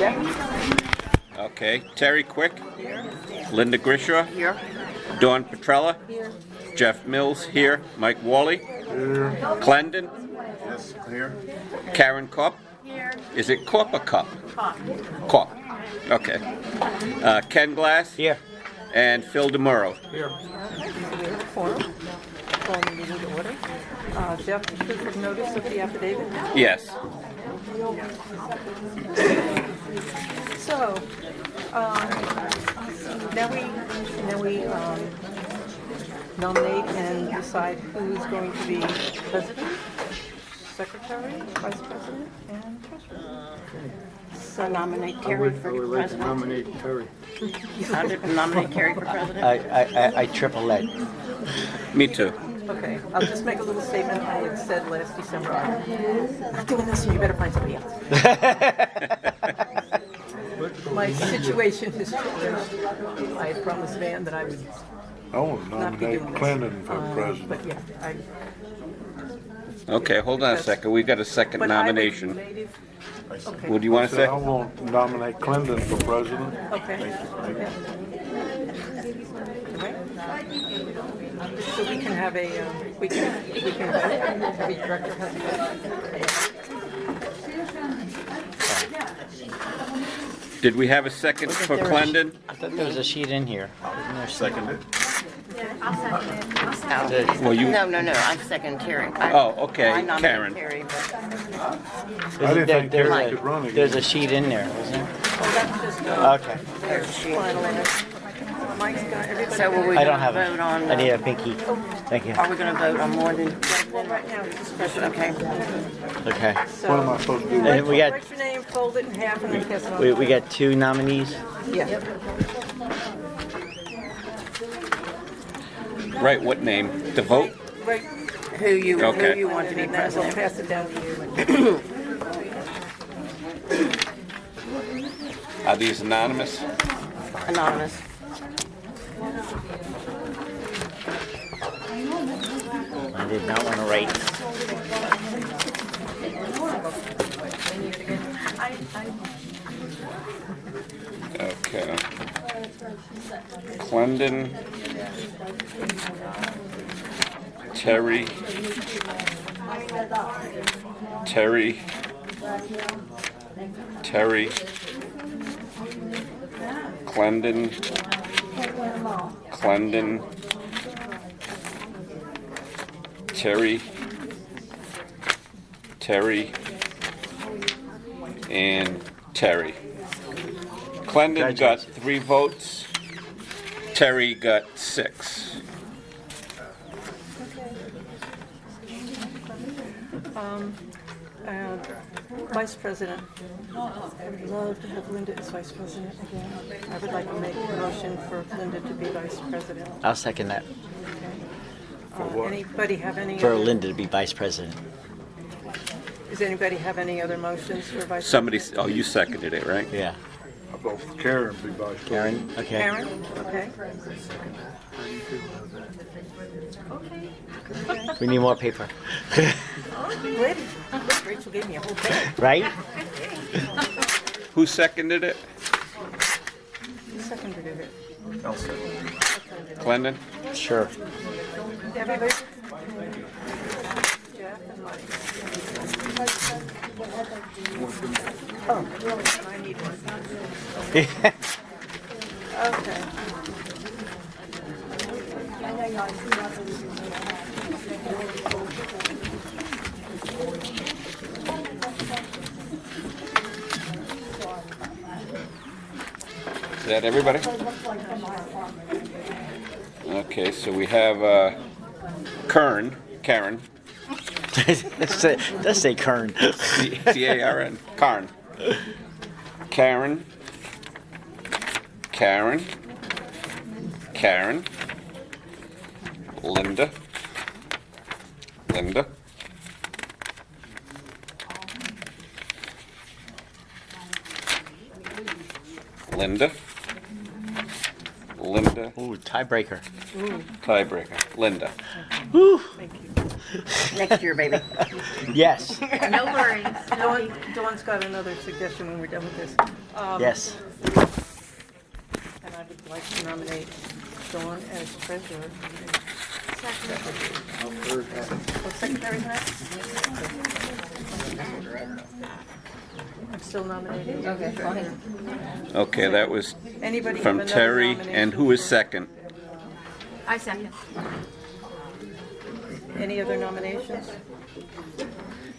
Jeff? Okay. Terry Quick. Here. Linda Grishaw. Here. Dawn Petrella. Here. Jeff Mills here. Mike Wally. Here. Clendon. Yes, here. Karen Kopp. Here. Is it Kopp or Cup? Pop. Kopp. Okay. Ken Glass. Here. And Phil DeMuro. Here. So we have a forum. Call the meeting to order. Jeff, proof of notice of the affidavit. Yes. So, now we nominate and decide who's going to be president, secretary, vice president, and treasurer. So nominate I Terry would for like to president. nominate Terry. I'd nominate Terry for president. I triple that. Me too. Okay, I'll just make a little statement. I had said last December, I'm not doing this, and you better find somebody else. My situation has changed. I had promised Van that I would I want to not be doing nominate this. Clinton for president. But yeah, Okay, hold on a second. We got a second but nomination. Okay. What do you want to I say? want to nominate Clinton for president. Okay. Yeah. All right. So we can have a, we can vote. Every director has a vote. Did we have a second for Clendon? I thought there was a sheet in here. Isn't there seconded? Well, you. No, I second Terry. Oh, okay, I nominate Karen. Terry, but I didn't think There's Terry a- could run again. There's a sheet in there, wasn't there? Oh, that's just, Okay. there's she. Mike's got everybody. So will we I don't gonna have vote it. on? I need a pinky. Thank you. Are we going to vote on more than? Well, right now, it's just special. Okay. Okay. What am I supposed to do? And we got Write your name, fold it in half, and then pass it on. we got two nominees. Yeah. Right, what name? To vote? Right. Who you Okay. want to be And then we'll president? pass it down to you. Are these anonymous? Anonymous. I did not want to write. Okay. Clendon. Terry. Terry. Terry. Clendon. Clendon. Terry. Terry. And Terry. Clendon got 3 votes. Terry got 6. Vice President. I would love to have Linda as Vice President again. I would like to make a motion for Linda to be Vice President. I'll second that. Anybody have any? For other- Linda to be vice president. Does anybody have any other motions for Vice? Somebody, oh, you seconded it, right? Yeah. I vote for Karen to be vice president. Karen. Okay. Karen? Okay. We need more paper. Good. Look, Rachel gave me a whole thing. Right? Who seconded it? You seconded it. Clendon? Sure. Everybody? Jeff and Mike. Oh, I need one. Okay. Is that everybody? Okay, so we have Karen. Let's say Kern. C-A-R-N. Karen. Karen. Karen. Karen. Linda. Linda. Linda. Linda. Ooh, tiebreaker. Tiebreaker. Linda. Thank you. Next year, baby. Yes. No worries. Dawn's got another suggestion when we're done with this. Yes. And I would like to nominate Dawn as treasurer. Oh, secretary next? I'm still nominating. Okay, fine. Okay, that was Anybody have from another Terry, nomination? and who is second? I second. Any other nominations?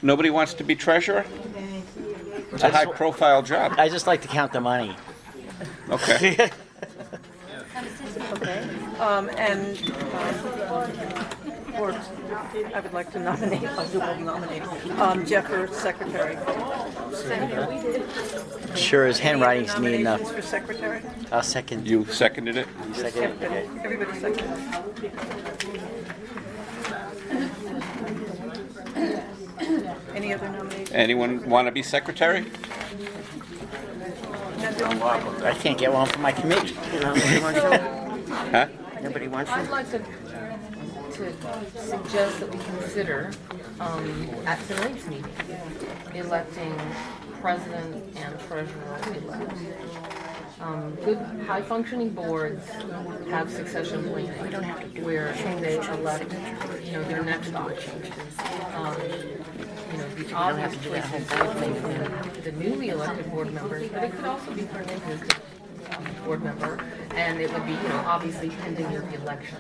Nobody wants to be treasurer? It's a high-profile job. I just like to count the money. Okay. Okay. Or I would like to nominate, I'll do all nominating, Jeff for secretary. Sure as handwriting's Any neat enough. nominations for secretary? I'll second. You seconded it? Second. Okay. Everybody second. Any other nominations? Anyone want to be secretary? I can't get one for my committee. Nobody wants you? Huh? Nobody wants I'd you? like to suggest that we consider, at tonight's meeting, electing president and treasurer-elect. Good, high-functioning boards have succession planning. We don't have to do where they elect, their next option. The obvious choices I think the newly elected board members, but it could also be for an existing board member, and it would be, obviously pending your election.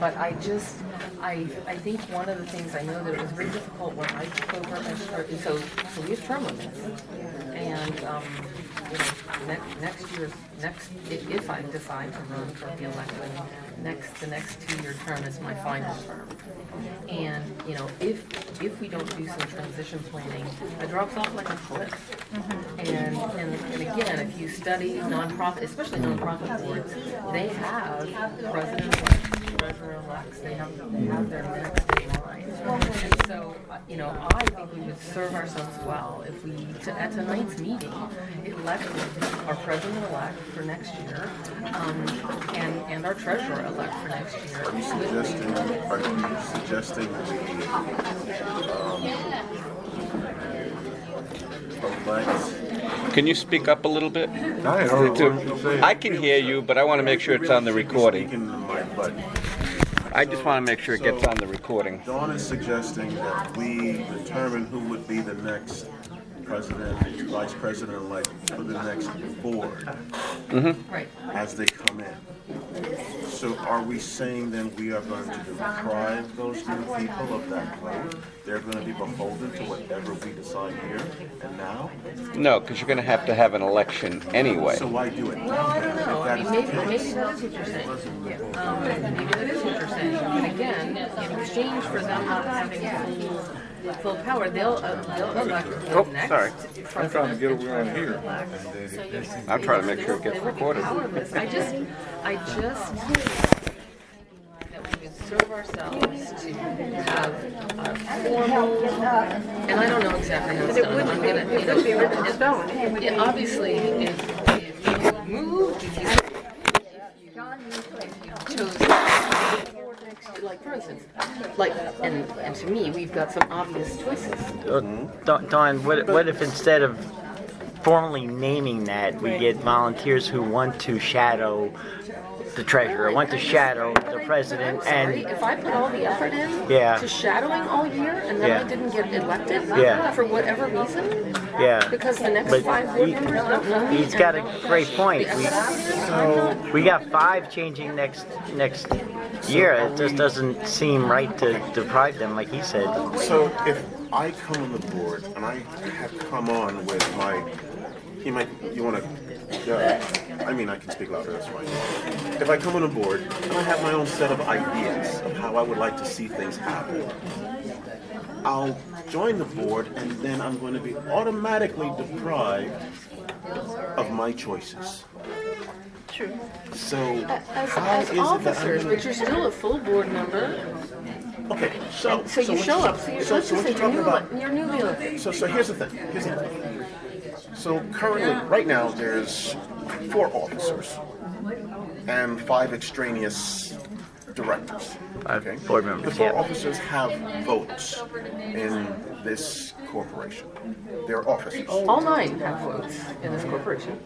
But I think one of the things I know that it was very difficult when I took over as, so we have term limits, and if I decide to run for the election, the next 2-year term is my final term. And, if we don't do some transition planning, it drops off like a cliff. And again, if you study nonprofit, especially nonprofit boards, they have president-elects, treasurer-elects, they have their next in line. And so, I think we would serve ourselves well if we, at tonight's meeting, elected our president-elect for next year, and our treasurer-elect for next year. Are you suggesting elect? Can you speak up a little bit? I heard what you said. I can hear you, but I want to make sure it's on the recording. Speaking in the mic, but I just want to make sure it gets on the recording. Dawn is suggesting that we determine who would be the next president, vice president-elect for the next board Right. as they come in. So are we saying then we are going to deprive those new people of that vote? They're going to be beholden to whatever we decide here and now? No, because you're going to have an election anyway. So why do it now? Well, I don't then, know. if I that mean, is the maybe case? that is what you're saying. Maybe that is what you're saying. But again, in exchange for them not having full power, they'll elect the next sorry. I'm trying to get around here. I'm trying to make sure it gets They will be recorded. powerless. I just that we would serve ourselves to have a formal, and I don't know exactly how it's done. I'm gonna, It would be written in stone. yeah, obviously, if you moved, if you chose, like for instance, and to me, we've got some obvious choices. Dawn, what if instead of formally naming that, we get volunteers who want to shadow the treasurer, want to shadow the president, Sorry, and if I put all the effort in Yeah. to shadowing all year and then Yeah. I didn't get elected Yeah. for whatever reason, yeah. because the next But 5 board members don't know me. He's got a great point. We got 5 changing next year. It just doesn't seem right to deprive them, like he said. So if I come on the board and I have come on with my, I can speak louder, that's fine. If I come on a board and I have my own set of ideas of how I would like to see things happen, I'll join the board and then I'm going to be automatically deprived of my choices. True. So As how is it that officers, I'm but you're still a full board member, okay? So so you show up. So you're, let's just what say you're talking about? you're newly elected. So here's the thing. So currently, right now, there's 4 officers and 5 extraneous directors. Board members, The 4 yeah. officers have votes in this corporation. They're officers. All 9 have votes in this corporation.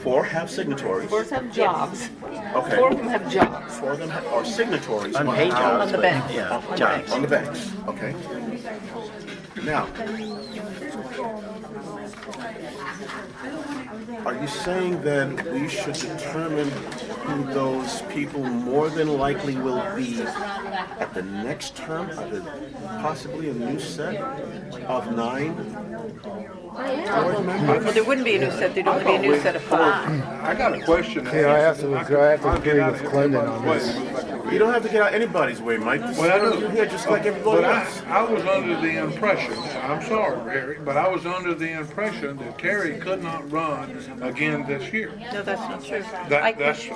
4 have signatories. 4 have jobs. Okay. 4 of them have jobs. 4 of them are signatories Unpaid our- jobs. On the bank. Yeah, On the jobs. bank. On the banks, okay. Now, are you saying then we should determine who those people more than likely will be at the next term, of possibly a new set of 9 board members? Well, there wouldn't be a new set, there'd only be a new set of 5. I got a question. Yeah, I have to agree with Clinton on this. You don't have to get out anybody's way, Mike. This Well, I is know. you're here just like everybody But else. I was under the impression, I'm sorry, Harry, but I was under the impression that Terry could not run again this year. No, that's not true.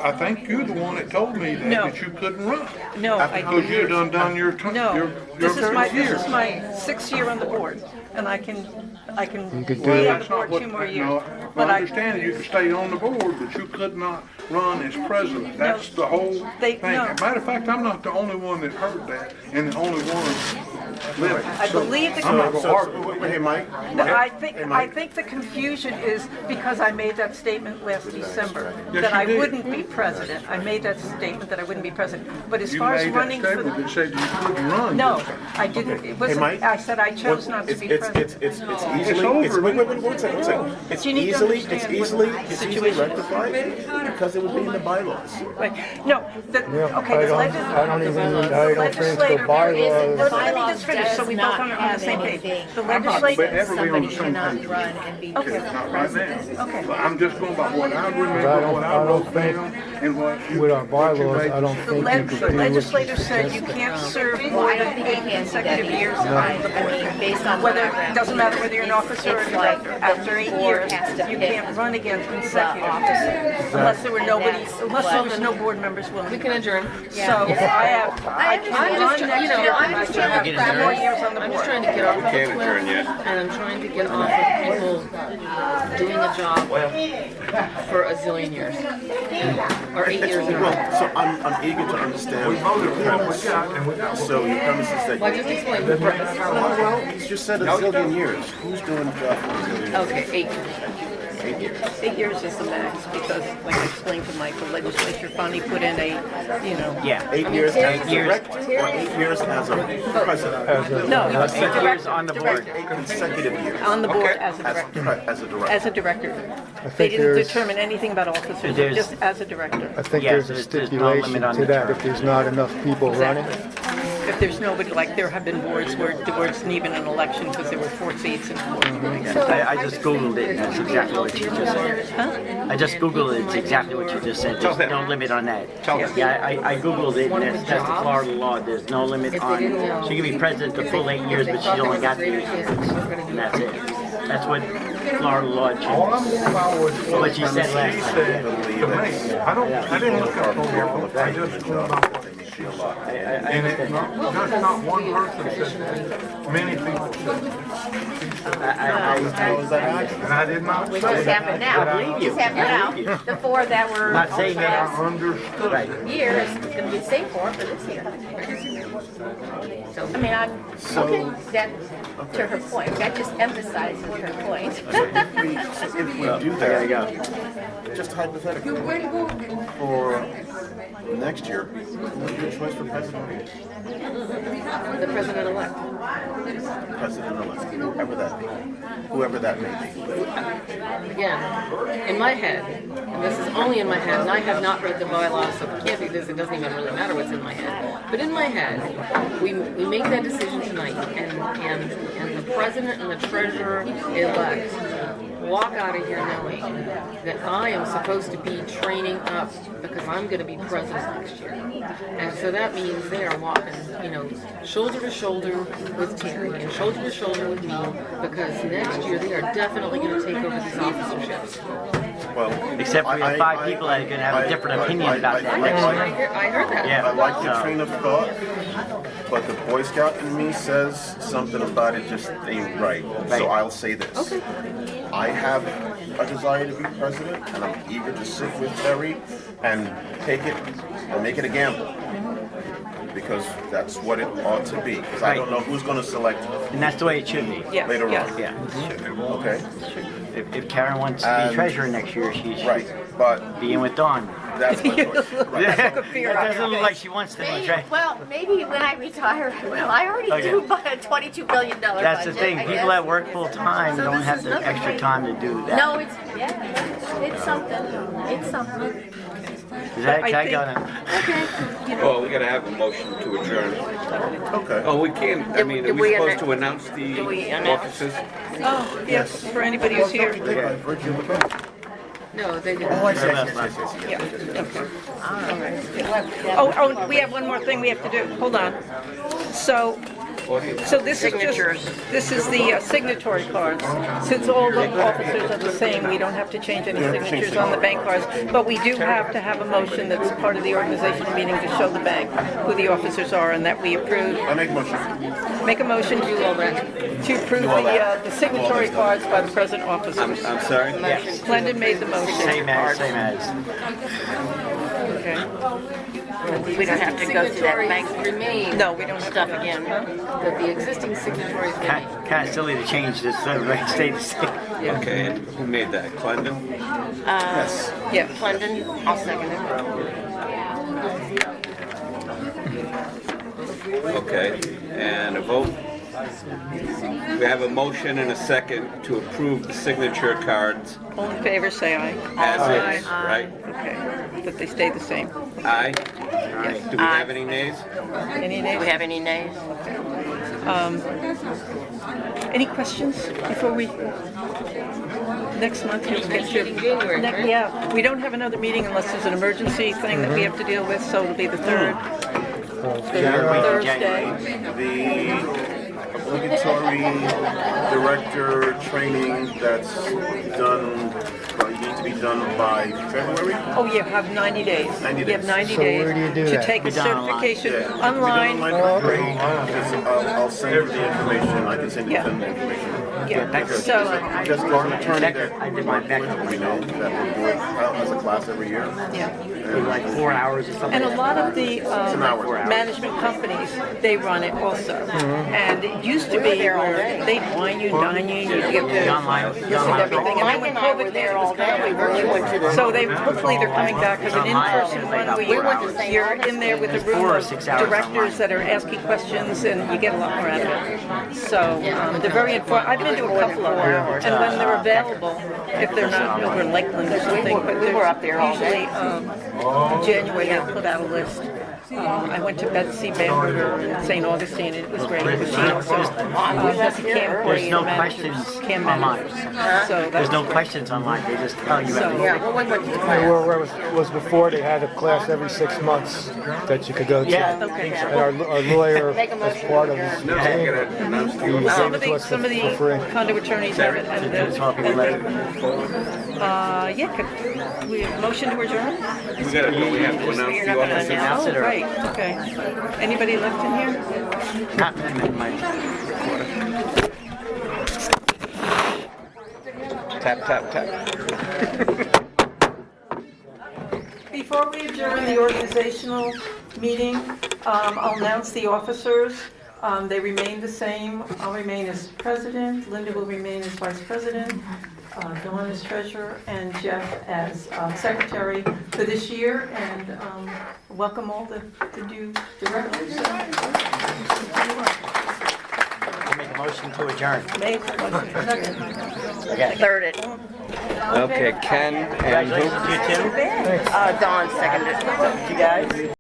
I think you're the one that told me No. that you couldn't run. No, Because you done your term, No, your this is my, third year. this is my 6th year on the board, and I can could be do on it. the board 2 more years. No, But I I, understand you could stay on the board, but you could not run as president. That's the whole they- thing. no. Matter of fact, I'm not the only one that heard that, and the only one living. I believe the, I'm not So, gonna argue. wait, hey, Mike. I Hey, Mike. think the confusion is because I made that statement last December, Yes, that you I did. wouldn't be president. I made that statement that I wouldn't be president. But as You far as made that running for statement the, that said you couldn't run. no, this time. I didn't, it Hey, wasn't, Mike. I said I chose not to be president. It's easily. over. It's, wait, one second. It's You need to easily. understand It's what easily. the It's easily situation is. rectified because it would be in the bylaws. Right. No, the, Yeah, okay, the I don't think the legislator, bylaws. let me just finish so we both are on the same page. The legislature, Ever be on the same page. run and be okay, Not right now. okay. But I'm just going by what I I remember, don't- what I I don't wrote think down, and what you. With our what you bylaws, made I don't the- think you The could do legislator what you said you can't serve more than 8 consecutive years on the board. based on Whether, it doesn't matter whether you're an officer or a director, after 8 years, you can't run again consecutively. Unless there were nobody, unless there was no board members We willing. can adjourn. So I can I'm run just, next you know, year. I'm just trying to, 5 more years on the I'm just board. trying to get off of Can't the adjourn cliff, yet. and I'm trying to get off of people doing a job for a zillion years. Or 8 years in a row. Well, so I'm eager to understand your premise. So your premise is that. Well, I just explained the purpose. Well, you just said a zillion years. Who's doing the job for a zillion years? Okay, 8. 8 years. 8 years is the max, because like I explained to Mike, the legislature finally put in a, you know. Yeah. 8 years as a years. director or 8 years as a president? No, a 8 years director, on the board. 8 consecutive years. on the board Okay. as a director. As a director. As a director. They think didn't there's- determine anything about officers, There's- just as a director. I think Yes, there's a there's no limit stipulation on to the that term. if there's not enough people running. If there's nobody, like there have been boards where there wasn't even an election because there were 4 seats and 4. I just Googled it, and that's exactly what you just said. I just Googled it, it's exactly what you just said. There's no limit on that. Tell them. Yeah, I Googled it, and that's the Florida law. There's no limit on, she can be president the full 8 years, but she's only got 3 years. And that's it. That's what Florida law All I'm changed. going by was What you said last she time. said to me. I didn't look up the law, I just went by what she said. And it's not, just not one person said that, many people said that. And I did not say Which just that. happened now. believe you. Just happened now. The 4 that were Not saying I that. understood Right. that. years is going to be the same 4 for this year. I mean, I'm, okay, that, to her point, that just emphasizes her point. If we do There you that, go. just hypothetically, for next year, what's your choice for president? The president-elect. President-elect, whoever that may be. Again, in my head, and this is only in my head, and I have not read the bylaws, so it can't be this, it doesn't even really matter what's in my head. But in my head, we make that decision tonight, and the president and the treasurer-elect walk out of here knowing that I am supposed to be training up because I'm going to be president next year. And so that means they are walking, you know, shoulder to shoulder with Terry and shoulder to shoulder with me, because next year they are definitely going to take over these officerships. Well, Except we have 5 people that are going to have a different opinion about that next year. I heard that. Yeah. I like your train of thought, but the Boy Scout in me says something about it just ain't right. Right. So I'll say this. I have a desire to be president, and I'm eager to sit with Terry and take it and make it a gamble. because that's what it ought to be. Because I don't know who's going to select And that's the way it should be. Yes, later yes. on. Yeah. Okay, If Karen wants to be And- treasurer next year, she should right, but be in with Dawn. that's my choice. Right. That doesn't look like she wants to be Maybe, treasurer. well, maybe when I retire, I will. I already Okay. do buy a $22 billion budget. That's the thing. I People guess. that work full time So don't this have is the nothing extra like- time to do that. No, it's something. It's something. Is that, I can I think- go now? Oh, we gotta have a motion to adjourn. Okay. Oh, we can't, I mean, are Did we we supposed to announce the did we announce? officers? Oh, yes, for anybody who's here. No, they didn't. Oh, we have one more thing we have to do. Hold on. So this is Signatures. just, this is the signatory cards. Since all the officers are the same, we don't have to change any signatures on the bank cards. But we do have to have a motion that's part of the organizational meeting to show the bank who the officers are and that we approve. I make a motion. Make a motion to approve the signatory cards by the present officers. I'm sorry? Glendon made the motion. Same as. Okay. We don't have to go through that bank Remain. No, we don't have stuff to. again. That the existing signatories remain. Kind of silly to change this, so everybody stay the same. Okay, and who made that? Clendon? Yes. Yeah. Clendon, I'll second it. Okay, and a vote? We have a motion and a second to approve the signature cards All in favor, say aye. as is, right? Okay, that they stay the same. Aye? Do we have any nays? Any Do nays? we have any nays? Any questions before we, next month, you'll get your. In January, right? Yeah, we don't have another meeting unless there's an emergency thing that we have to deal with, so it'll be the third Thursday. The obligatory director training that's done, needs to be done by February? Oh, you have 90 days. 90 You have days. 90 So days where do you do to that? take a Be done online. certification Yeah. online. For free. Because I'll send you the information, I can send you Yeah. the information. Yeah, so, Because there's an attorney that I did my backup. we know that will do it as a class every year. yeah. Like 4 hours or something. And a lot of the an hour. management companies, they run it also. Mm-hmm. And it used to be where they'd wine you, dine you, you get to online- listen to everything. And then Mike when and I COVID were there hit, it all was day. kind We of really went to the. so they, hopefully they're coming back as an in-person one where We went to you're, St. you're Augustine. in there with a There's room 4 or of 6 hours directors online. that are asking questions and you get a lot more out of it. So they're very informative. I've been to a couple of them. And when they're available, if they're not over in Lakeland or something, but we were up there all day. usually January they put out a list. I went to Betsy Bamberger in St. Augustine, and it was great. Because she also does the CAM There's no coordinator managers, questions CAM online. managers. So There's that's no questions online. They just tell you So- everything. Yeah, well, we went to the class. Where it was before, they had a class every 6 months that you could go to. Yeah. okay. And our lawyer, Make a as motion part to of his No, team, we gotta announce the he order. Some gave of it to the, us some of for free. the condo attorneys have it, and That's why people let it. yeah, could we have motion to adjourn? We gotta, we have to announce the officers. Announce it Oh, or- right, okay. Anybody left in here? Not my Tap, tap, tap. Before we adjourn the organizational meeting, I'll announce the officers. They remain the same. I'll remain as president, Linda will remain as vice president, Dawn as treasurer, and Jeff as secretary for this year. And welcome all the new directors. I'll make a motion to adjourn. Made, motion, second. Okay. Third it. Okay, Ken and who? Congratulations, you two. Dawn seconded. You guys.